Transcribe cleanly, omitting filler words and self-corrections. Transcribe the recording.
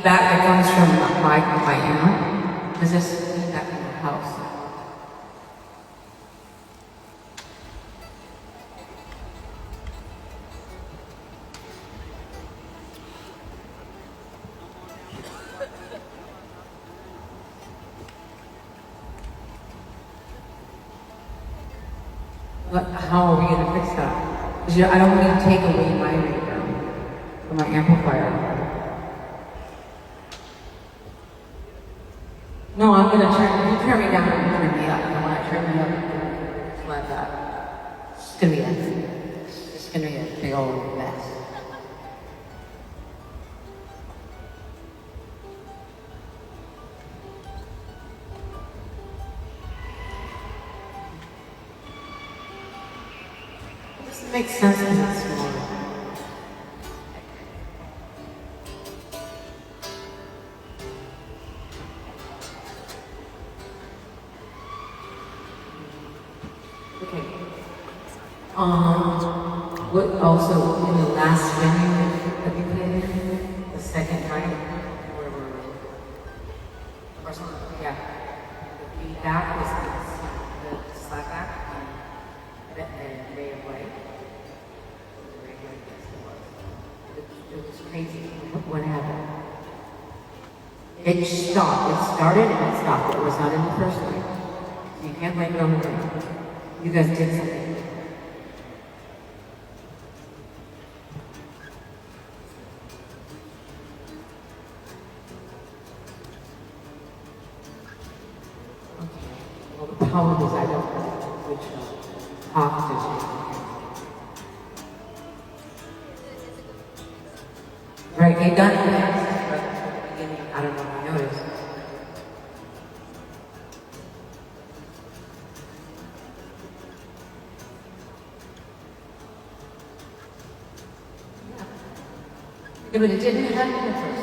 that comes from my aunt. Because this feedback from the house. How are we going to fix that? Because I don't want to take away my radio from my amplifier. No, I'm going to turn, you turn me down and turn me up. And when I turn me up, it's like that. It's going to be a big old mess. It doesn't make sense because it's small. Okay. What also in the last venue that we played in, the second night, where or something, yeah. The feedback was the slapback and Ray of Light. It was crazy. What happened? It stopped. It started and it stopped. It was not in the first night. So you can't blame it on the rain. You guys did something. Okay. Well, the problem is I don't know which half to take. Right, they done it at the beginning. I don't know if you noticed. Yeah, but it didn't happen at first.